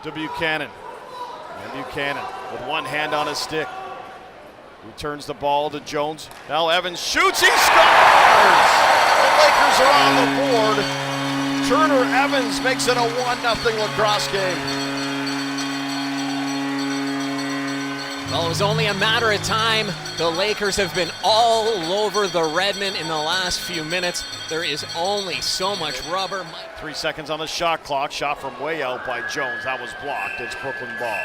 to Buchanan. And Buchanan with one hand on his stick. Returns the ball to Jones. Now Evans shoots, he scores! The Lakers are on the board. Turner Evans makes it a 1-0 lacrosse game. Well, it was only a matter of time. The Lakers have been all over the Redmen in the last few minutes. There is only so much rubber. 3 seconds on the shot clock. Shot from way out by Jones. That was blocked. It's Brooklyn ball.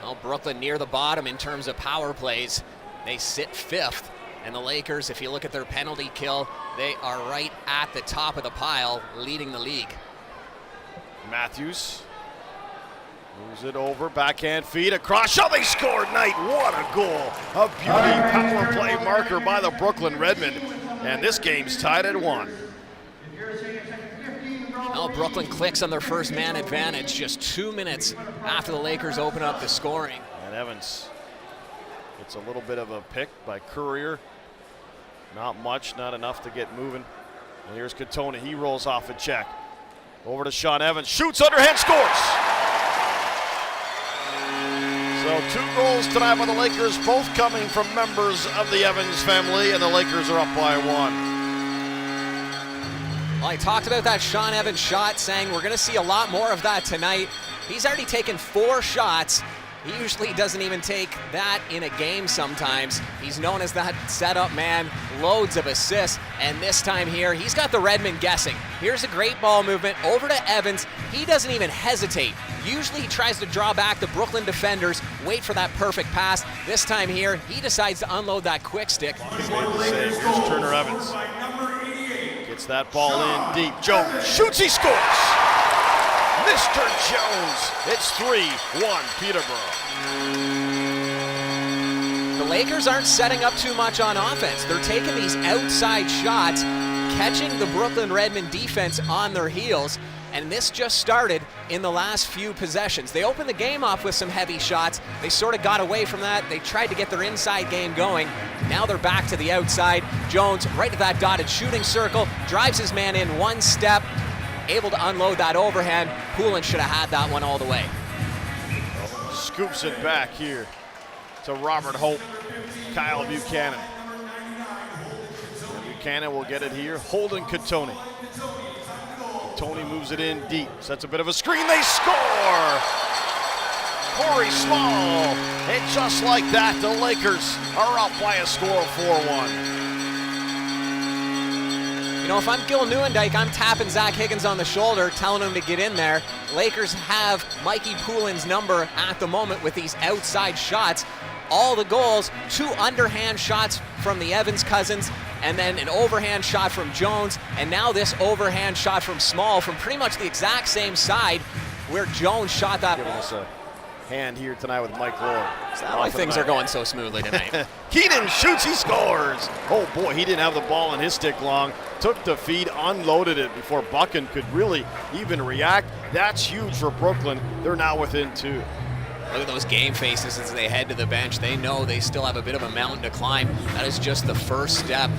Well, Brooklyn near the bottom in terms of power plays. They sit 5th. And the Lakers, if you look at their penalty kill, they are right at the top of the pile, leading the league. Matthews moves it over, backhand feed across. Oh, they scored, Knight. What a goal. A beauty power play marker by the Brooklyn Redmen. And this game's tied at 1. Well, Brooklyn clicks on their first man advantage just 2 minutes after the Lakers open up the scoring. And Evans gets a little bit of a pick by Courier. Not much, not enough to get moving. And here's Katona. He rolls off a check. Over to Sean Evans. Shoots, underhand, scores! So 2 goals tonight by the Lakers, both coming from members of the Evans family, and the Lakers are up by 1. Well, I talked about that Sean Evans shot, saying we're going to see a lot more of that tonight. He's already taken 4 shots. He usually doesn't even take that in a game sometimes. He's known as that setup man, loads of assists, and this time here, he's got the Redmen guessing. Here's a great ball movement over to Evans. He doesn't even hesitate. Usually he tries to draw back the Brooklyn defenders, wait for that perfect pass. This time here, he decides to unload that quick stick. Here's Turner Evans. Gets that ball in deep. Jones shoots, he scores! Mr. Jones, it's 3-1 Peterborough. The Lakers aren't setting up too much on offense. They're taking these outside shots, catching the Brooklyn Redmen defense on their heels, and this just started in the last few possessions. They opened the game off with some heavy shots. They sort of got away from that. They tried to get their inside game going. Now they're back to the outside. Jones right to that dotted shooting circle, drives his man in 1 step, able to unload that overhand. Poulin should have had that one all the way. Scoops it back here to Robert Hope, Kyle Buchanan. And Buchanan will get it here, holding Katoni. Katoni moves it in deep, sets a bit of a screen, they score! Corey Small, and just like that, the Lakers are up by a score of 4-1. You know, if I'm Gil Neuendijk, I'm tapping Zach Higgins on the shoulder, telling him to get in there. Lakers have Mikey Poulin's number at the moment with these outside shots. All the goals, 2 underhand shots from the Evans cousins, and then an overhand shot from Jones, and now this overhand shot from Small from pretty much the exact same side where Jones shot that ball. Us a hand here tonight with Mike Lord. Is that why things are going so smoothly tonight? Keenan shoots, he scores. Oh boy, he didn't have the ball in his stick long. Took the feed, unloaded it before Buchan could really even react. That's huge for Brooklyn. They're now within 2. Look at those game faces as they head to the bench. They know they still have a bit of a mountain to climb. That is just the first step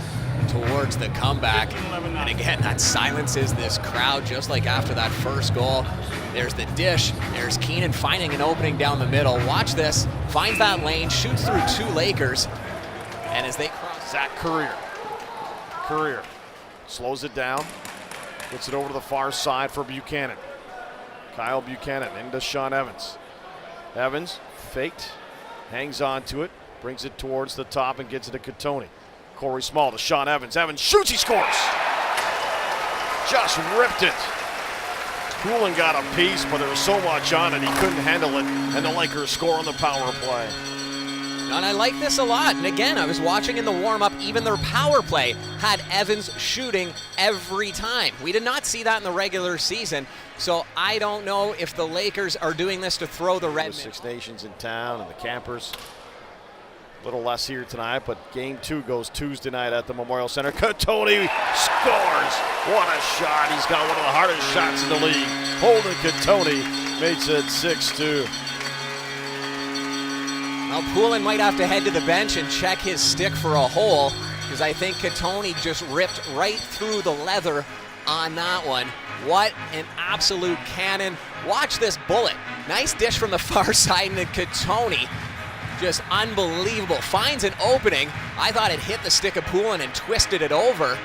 towards the comeback. And again, that silences this crowd just like after that first goal. There's the dish. There's Keenan finding an opening down the middle. Watch this. Finds that lane, shoots through 2 Lakers. And as they cross, Zach Courier slows it down. Gets it over to the far side for Buchanan. Kyle Buchanan into Sean Evans. Evans faked, hangs on to it, brings it towards the top and gets it to Katoni. Corey Small to Sean Evans. Evans shoots, he scores! Just ripped it. Poulin got a piece, but there was so much on it, he couldn't handle it, and the Lakers score on the power play. And I like this a lot. And again, I was watching in the warm-up, even their power play had Evans shooting every time. We did not see that in the regular season. So I don't know if the Lakers are doing this to throw the Redmen. 6 Nations in town and the Campers. A little less here tonight, but game 2 goes Tuesday night at the Memorial Center. Katoni scores. What a shot. He's got one of the hardest shots in the league. Holden Katoni makes it 6-2. Well, Poulin might have to head to the bench and check his stick for a hole, because I think Katoni just ripped right through the leather on that one. What an absolute cannon. Watch this bullet. Nice dish from the far side, and Katoni, just unbelievable. Finds an opening. I thought it hit the stick of Poulin and twisted it over,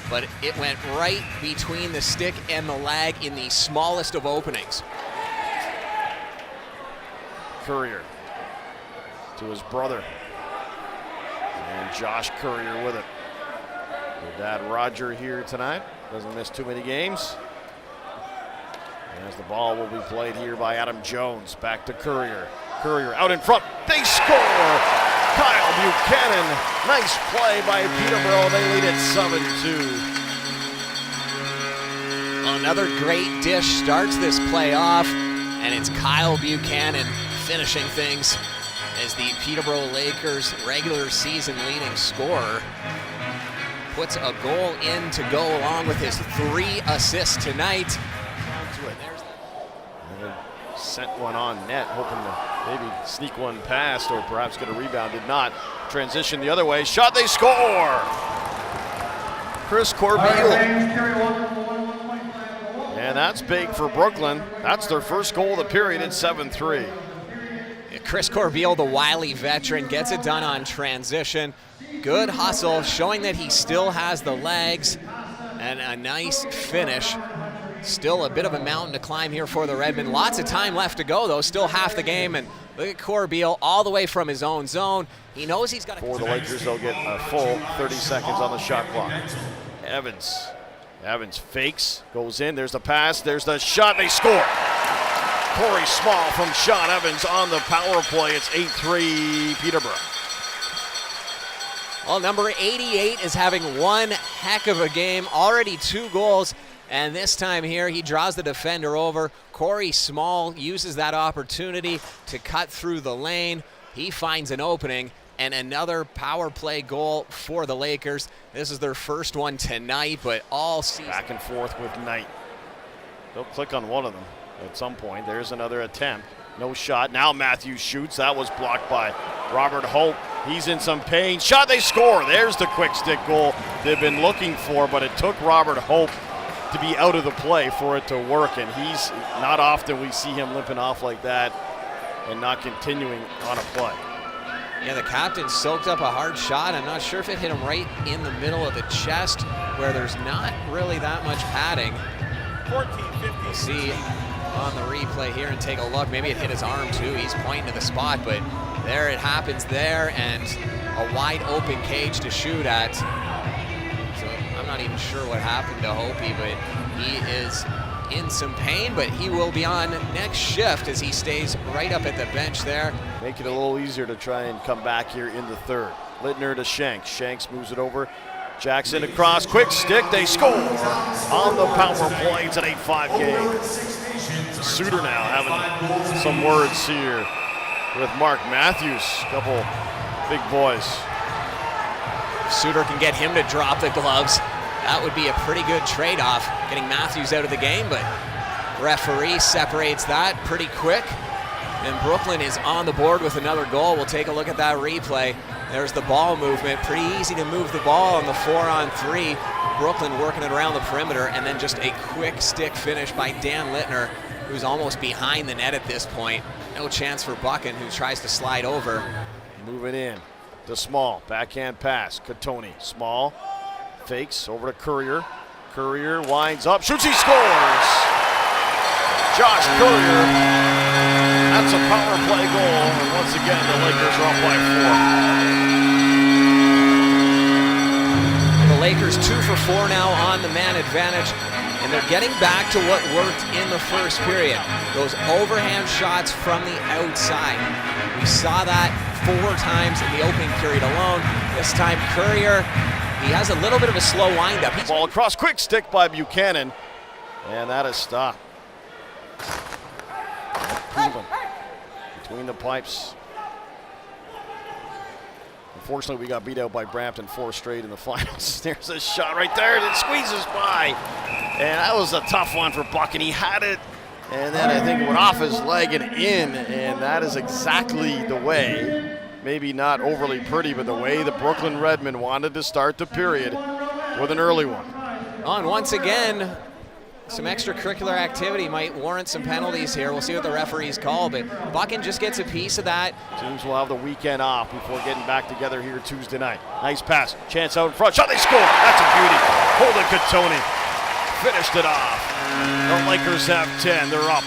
but it went right between the stick and the lag in the smallest of openings. Courier to his brother. And Josh Courier with it. Their dad Roger here tonight. Doesn't miss too many games. As the ball will be played here by Adam Jones. Back to Courier. Courier out in front. They score! Kyle Buchanan. Nice play by Peterborough. They lead it 7-2. Another great dish starts this play off, and it's Kyle Buchanan finishing things as the Peterborough Lakers regular season leading scorer. Puts a goal in to go along with his 3 assists tonight. Sent one on net, hoping to maybe sneak one past or perhaps get a rebound. Did not. Transition the other way. Shot, they score! Chris Corbeil. And that's big for Brooklyn. That's their first goal of the period at 7-3. Chris Corbeil, the wily veteran, gets it done on transition. Good hustle, showing that he still has the legs, and a nice finish. Still a bit of a mountain to climb here for the Redmen. Lots of time left to go, though. Still half the game, and look at Corbeil all the way from his own zone. He knows he's got to... For the Lakers, they'll get a full 30 seconds on the shot clock. Evans fakes, goes in, there's the pass, there's the shot, they score! Corey Small from Sean Evans on the power play. It's 8-3 Peterborough. Well, number 88 is having one heck of a game. Already 2 goals, and this time here he draws the defender over. Corey Small uses that opportunity to cut through the lane. He finds an opening, and another power play goal for the Lakers. This is their first one tonight, but all season. Back and forth with Knight. They'll click on one of them at some point. There's another attempt. No shot. Now Matthews shoots. That was blocked by Robert Hope. He's in some pain. Shot, they score. There's the quick stick goal they've been looking for, but it took Robert Hope to be out of the play for it to work, and he's not often we see him limping off like that and not continuing on a play. Yeah, the captain soaked up a hard shot. I'm not sure if it hit him right in the middle of the chest where there's not really that much padding. 14-50. We'll see on the replay here and take a look. Maybe it hit his arm too. He's pointing to the spot, but there it happens there, and a wide open cage to shoot at. So I'm not even sure what happened to Hopi, but he is in some pain, but he will be on next shift as he stays right up at the bench there. Make it a little easier to try and come back here in the third. Littner to Shanks. Shanks moves it over. Jackson across, quick stick, they score on the power play. It's an 8-5 game. Suter now having some words here with Mark Matthews, a couple big boys. If Suter can get him to drop the gloves, that would be a pretty good trade-off, getting Matthews out of the game, but referee separates that pretty quick. And Brooklyn is on the board with another goal. We'll take a look at that replay. There's the ball movement. Pretty easy to move the ball on the 4-on-3. Brooklyn working it around the perimeter, and then just a quick stick finish by Dan Littner, who's almost behind the net at this point. No chance for Buchan, who tries to slide over. Moving in to Small. Backhand pass. Katoni. Small fakes over to Courier. Courier winds up, shoots, he scores! Josh Courier. That's a power play goal, and once again the Lakers are up by 4. The Lakers 2 for 4 now on the man advantage, and they're getting back to what worked in the first period. Those overhand shots from the outside. We saw that 4 times in the opening period alone. This time Courier, he has a little bit of a slow windup. Ball across, quick stick by Buchanan, and that is stopped. Poulin between the pipes. Unfortunately, we got beat out by Brampton 4 straight in the finals. There's a shot right there that squeezes by, and that was a tough one for Buck, and he had it, and then I think it went off his leg and in, and that is exactly the way, maybe not overly pretty, but the way the Brooklyn Redmen wanted to start the period with an early one. Oh, and once again, Some extracurricular activity might warrant some penalties here. We'll see what the referees call, but Buchan just gets a piece of that. Teams will have the weekend off before getting back together here Tuesday night. Nice pass, chance out in front, shot, they score! That's a beauty. Holden Katoni finished it off. The Lakers have 10, they're up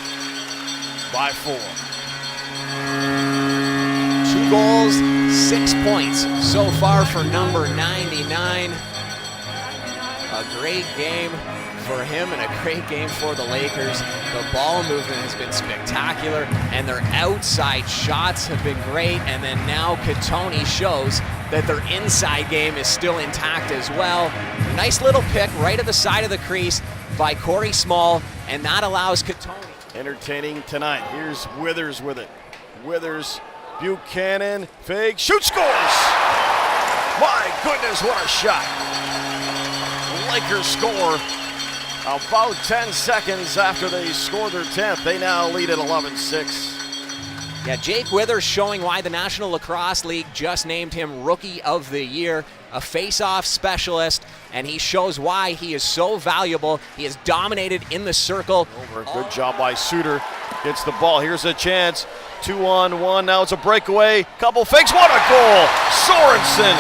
by 4. 2 goals, 6 points so far for number 99. A great game for him and a great game for the Lakers. The ball movement has been spectacular and their outside shots have been great, and then now Katoni shows that their inside game is still intact as well. Nice little pick right at the side of the crease by Corey Small, and that allows Katoni. Entertaining tonight. Here's Withers with it. Withers, Buchanan, fake, shoot, scores! My goodness, what a shot. The Lakers score about 10 seconds after they score their 10th. They now lead at 11-6. Yeah, Jake Withers showing why the National Lacrosse League just named him Rookie of the Year, a face-off specialist, and he shows why he is so valuable. He has dominated in the circle. Good job by Suter. Gets the ball. Here's a chance. 2-on-1. Now it's a breakaway. Couple fakes. What a goal! Sorensen,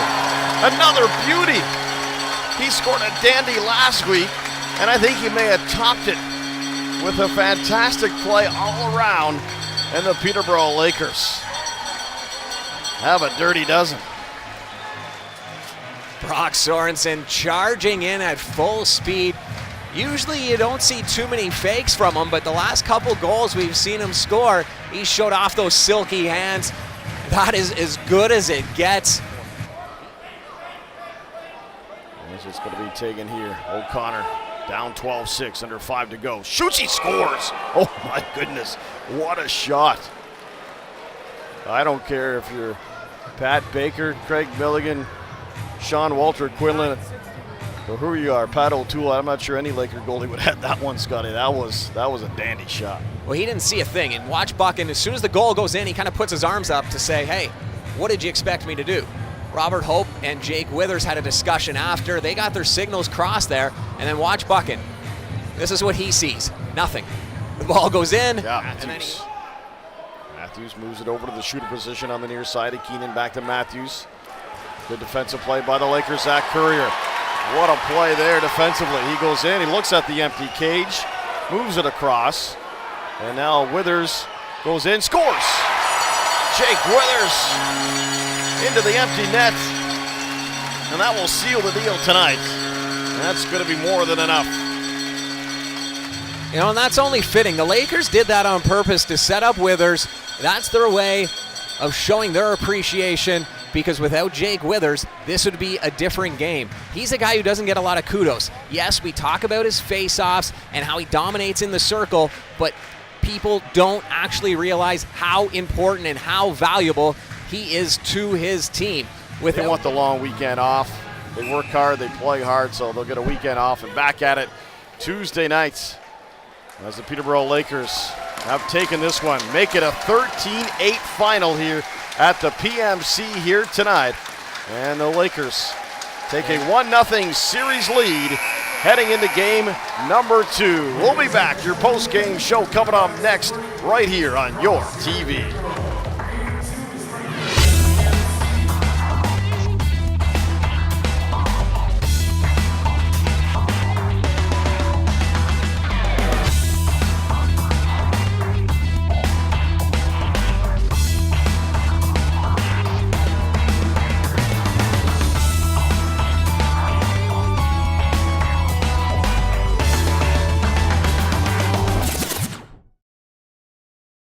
another beauty. He scored a dandy last week, and I think he may have topped it with a fantastic play all around. And the Peterborough Lakers have a dirty dozen. Brock Sorensen charging in at full speed. Usually you don't see too many fakes from him, but the last couple goals we've seen him score, he showed off those silky hands. That is as good as it gets. This is going to be taken here. O'Connor down 12-6, under 5 to go. Shoots, he scores! Oh my goodness, what a shot. I don't care if you're Pat Baker, Craig Milligan, Sean Walter Quinlan, or who you are, Pat O'Toole. I'm not sure any Laker goalie would have that one, Scotty. That was a dandy shot. Well, he didn't see a thing, and watch Buchan, as soon as the goal goes in, he kind of puts his arms up to say, hey, what did you expect me to do? Robert Hope and Jake Withers had a discussion after. They got their signals crossed there, and then watch Buchan. This is what he sees. Nothing. The ball goes in. Yeah, Matthews moves it over to the shooter position on the near side of Keenan. Back to Matthews. Good defensive play by the Lakers. Zach Courier. What a play there defensively. He goes in. He looks at the empty cage. Moves it across. And now Withers goes in. Scores! Jake Withers into the empty net, and that will seal the deal tonight. And that's going to be more than enough. You know, and that's only fitting. The Lakers did that on purpose to set up Withers. That's their way of showing their appreciation, because without Jake Withers, this would be a different game. He's a guy who doesn't get a lot of kudos. Yes, we talk about his face-offs and how he dominates in the circle, but people don't actually realize how important and how valuable he is to his team. They want the long weekend off. They work hard, they play hard, so they'll get a weekend off and back at it Tuesday nights as the Peterborough Lakers have taken this one. Make it a 13-8 final here at the PMC here tonight. And the Lakers take a 1-0 series lead heading into game number 2. We'll be back. Your post-game show coming up next right here on your TV.